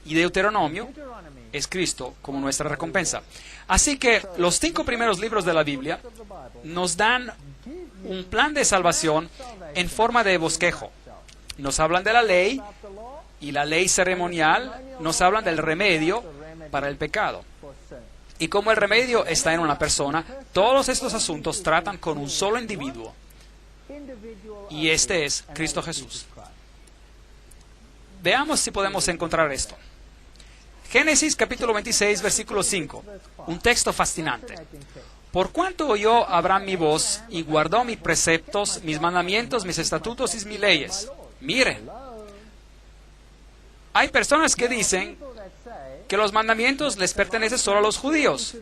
Y Deuteronomio es Cristo como nuestra recompensa. Así que los 5 primeros libros de la Biblia nos dan un plan de salvación en forma de bosquejo. Nos hablan de la ley y la ley ceremonial, nos hablan del remedio para el pecado. Y como el remedio está en una persona, todos estos asuntos tratan con un solo individuo. Y este es Cristo Jesús. Veamos si podemos encontrar esto. Génesis capítulo 26, versículo 5. Un texto fascinante. Por cuanto oyó Abraham mi voz y guardó mis preceptos, mis mandamientos, mis estatutos y mis leyes. Miren, hay personas que dicen que los mandamientos les pertenecen solo a los judíos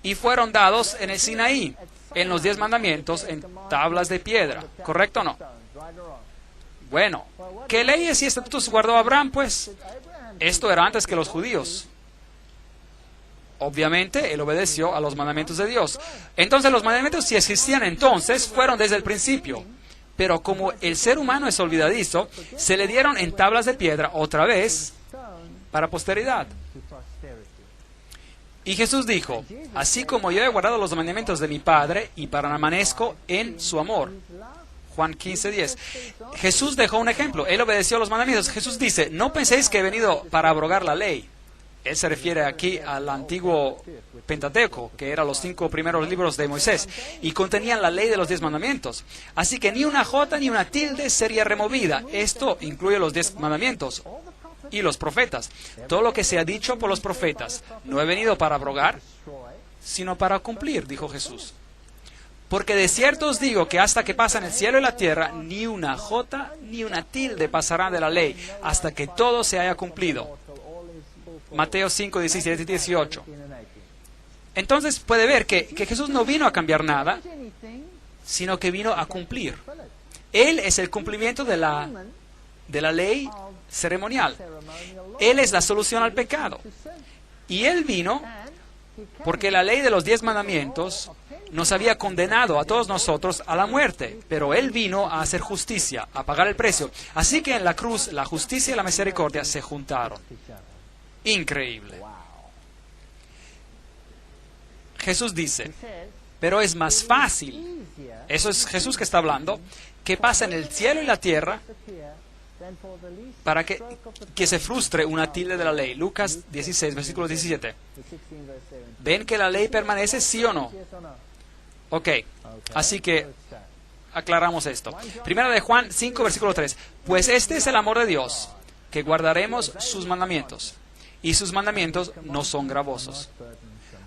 y fueron dados en el Sinaí, en los 10 mandamientos, en tablas de piedra. ¿Correcto o no? Bueno, ¿qué leyes y estatutos guardó Abraham, pues? Esto era antes que los judíos. Obviamente, él obedeció a los mandamientos de Dios. Entonces, los mandamientos, si existían entonces, fueron desde el principio. Pero como el ser humano es olvidadizo, se le dieron en tablas de piedra otra vez para posteridad. Y Jesús dijo, así como yo he guardado los mandamientos de mi Padre y permanezco en su amor. Juan 15:10. Jesús dejó un ejemplo. Él obedeció los mandamientos. Jesús dice, no penséis que he venido para abrogar la ley. Él se refiere aquí al antiguo Pentateuco, que eran los 5 primeros libros de Moisés, y contenían la ley de los 10 mandamientos. Así que ni una jota ni una tilde sería removida. Esto incluye los 10 mandamientos y los profetas. Todo lo que se ha dicho por los profetas. No he venido para abrogar, sino para cumplir, dijo Jesús. Porque de cierto os digo que hasta que pasan el cielo y la tierra, ni una jota ni una tilde pasarán de la ley, hasta que todo se haya cumplido. Mateo 5, 17 y 18. Entonces puede ver que Jesús no vino a cambiar nada, sino que vino a cumplir. Él es el cumplimiento de la ley ceremonial. Él es la solución al pecado. Y Él vino porque la ley de los 10 mandamientos nos había condenado a todos nosotros a la muerte, pero Él vino a hacer justicia, a pagar el precio. Así que en la cruz la justicia y la misericordia se juntaron. Increíble. Jesús dice, pero es más fácil, eso es Jesús que está hablando, que pasa en el cielo y la tierra para que se frustre una tilde de la ley. Lucas 16, versículo 17. ¿Ven que la ley permanece, sí o no? Ok, así que aclaramos esto. Primera de Juan 5, versículo 3. Pues este es el amor de Dios, que guardaremos sus mandamientos. Y sus mandamientos no son gravosos.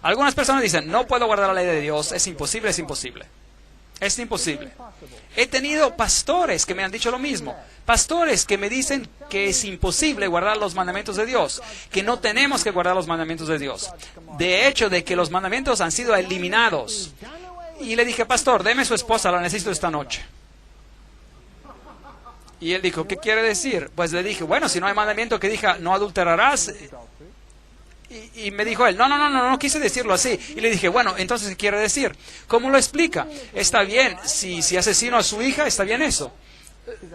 Algunas personas dicen, no puedo guardar la ley de Dios, es imposible, es imposible. Es imposible. He tenido pastores que me han dicho lo mismo. Pastores que me dicen que es imposible guardar los mandamientos de Dios, que no tenemos que guardar los mandamientos de Dios. De hecho, de que los mandamientos han sido eliminados. Y le dije, pastor, deme su esposa, la necesito esta noche. Y él dijo, ¿qué quiere decir? Pues le dije, bueno, si no hay mandamiento que diga, no adulterarás. Y me dijo él, no quise decirlo así. Y le dije, bueno, entonces, ¿qué quiere decir? ¿Cómo lo explica? Está bien, si asesino a su hija, está bien eso.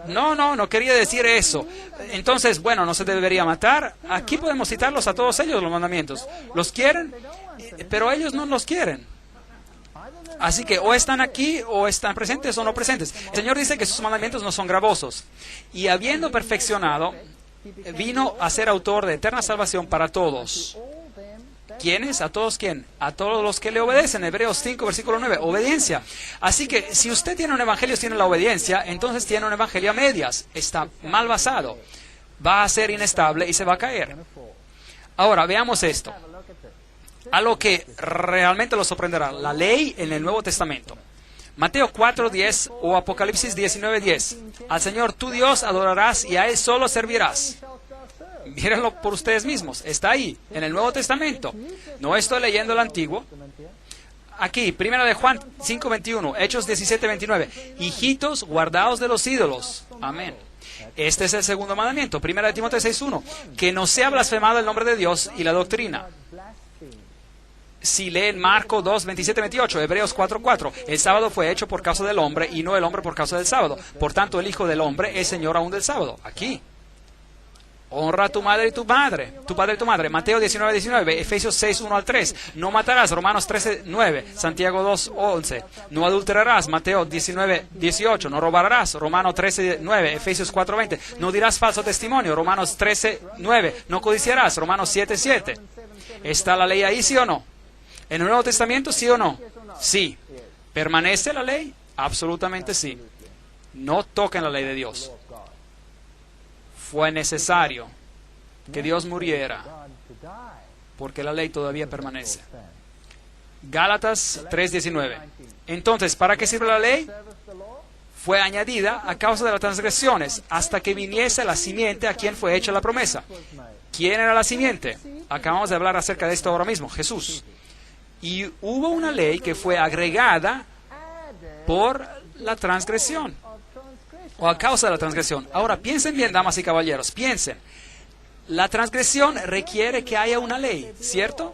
No quería decir eso. Entonces, bueno, no se debería matar. Aquí podemos citarlos a todos ellos, los mandamientos. ¿Los quieren? Pero ellos no los quieren. Así que o están aquí, o están presentes o no presentes. El Señor dice que sus mandamientos no son gravosos. Y habiendo perfeccionado, vino a ser autor de eterna salvación para todos. ¿Quiénes? ¿A todos quién? A todos los que le obedecen. Hebreos 5, versículo 9. Obediencia. Así que si usted tiene un evangelio sin la obediencia, entonces tiene un evangelio a medias. Está mal basado. Va a ser inestable y se va a caer. Ahora, veamos esto. A lo que realmente lo sorprenderá. La ley en el Nuevo Testamento. Mateo 4:10 o Apocalipsis 19:10. Al Señor tu Dios adorarás y a Él solo servirás. Mírenlo por ustedes mismos. Está ahí, en el Nuevo Testamento. No estoy leyendo el Antiguo. Aquí, primera de Juan 5:21, Hechos 17:29. Hijitos, guardaos de los ídolos. Amén. Este es el segundo mandamiento. Primera de Timoteo 6:1. Que no sea blasfemado el nombre de Dios y la doctrina. Si leen Marco 2, 27, 28, Hebreos 4:4, el sábado fue hecho por causa del hombre y no el hombre por causa del sábado. Por tanto, el Hijo del Hombre es Señor aún del sábado. Aquí. Honra a tu madre y tu padre, tu padre y tu madre. Mateo 19, 19, Efesios 6, 1 al 3. No matarás, Romanos 13, 9, Santiago 2, 11. No adulterarás, Mateo 19, 18. No robarás, Romanos 13, 9, Efesios 4, 20. No dirás falso testimonio, Romanos 13, 9. No codiciarás, Romanos 7, 7. ¿Está la ley ahí, sí o no? ¿En el Nuevo Testamento, sí o no? Sí. ¿Permanece la ley? Absolutamente sí. No toquen la ley de Dios. Fue necesario que Dios muriera porque la ley todavía permanece. Gálatas 3:19. Entonces, ¿para qué sirve la ley? Fue añadida a causa de las transgresiones hasta que viniese la simiente a quien fue hecha la promesa. ¿Quién era la simiente? Acabamos de hablar acerca de esto ahora mismo, Jesús. Y hubo una ley que fue agregada por la transgresión, o a causa de la transgresión. Ahora, piensen bien, damas y caballeros, piensen. La transgresión requiere que haya una ley, ¿cierto?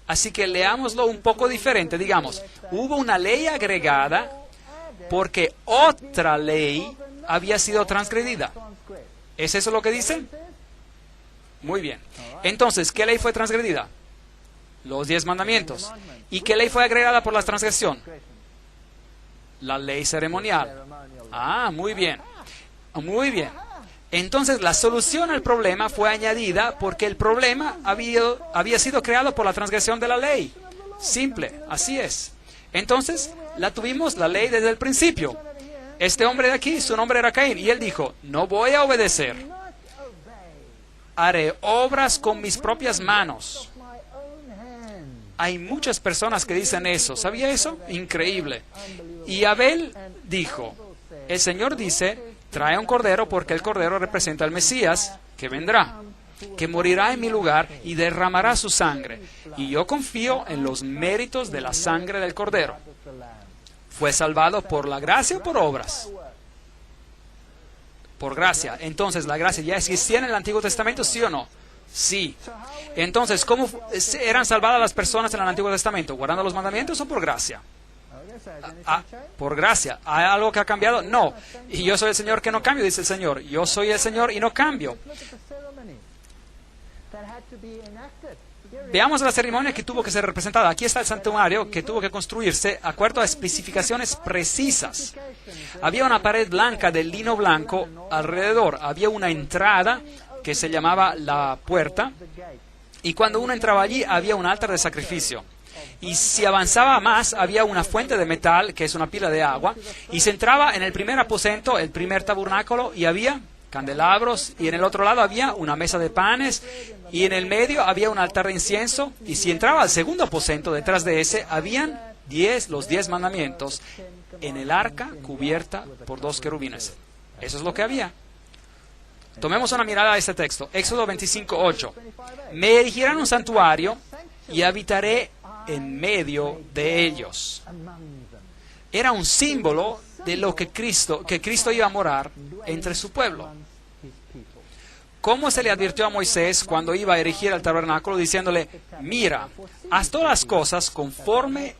Así que leámoslo un poco diferente. Digamos, hubo una ley agregada porque otra ley había sido transgredida. ¿Es eso lo que dicen? Muy bien. Entonces, ¿qué ley fue transgredida? Los 10 mandamientos. ¿Y qué ley fue agregada por la transgresión? La ley ceremonial. Ah, muy bien. Muy bien. Entonces, la solución al problema fue añadida porque el problema había sido creado por la transgresión de la ley. Simple, así es. Entonces, la tuvimos la ley desde el principio. Este hombre de aquí, su nombre era Caín, y él dijo, no voy a obedecer. Haré obras con mis propias manos. Hay muchas personas que dicen eso. ¿Sabía eso? Increíble. Y Abel dijo, el Señor dice, trae un cordero porque el cordero representa al Mesías que vendrá, que morirá en mi lugar y derramará su sangre. Y yo confío en los méritos de la sangre del cordero. ¿Fue salvado por la gracia o por obras? Por gracia. Entonces, ¿la gracia ya existía en el Antiguo Testamento, sí o no? Sí. Entonces, ¿cómo eran salvadas las personas en el Antiguo Testamento? ¿Guardando los mandamientos o por gracia? Por gracia. ¿Hay algo que ha cambiado? No. Y yo soy el Señor que no cambio, dice el Señor. Yo soy el Señor y no cambio. Veamos la ceremonia que tuvo que ser representada. Aquí está el santuario que tuvo que construirse de acuerdo a especificaciones precisas. Había una pared blanca de lino blanco alrededor. Había una entrada que se llamaba la puerta. Y cuando uno entraba allí, había un altar de sacrificio. Y si avanzaba más, había una fuente de metal, que es una pila de agua. Y se entraba en el primer aposento, el primer tabernáculo, y había candelabros. Y en el otro lado había una mesa de panes. Y en el medio había un altar de incienso. Y si entraba al segundo aposento, detrás de ese, habían los 10 mandamientos en el arca cubierta por 2 querubines. Eso es lo que había. Tomemos una mirada a este texto. Éxodo 25:8. Me erigirán un santuario y habitaré en medio de ellos. Era un símbolo de lo que Cristo iba a morar entre su pueblo. ¿Cómo se le advirtió a Moisés cuando iba a erigir el tabernáculo diciéndole, mira, haz todas las cosas conforme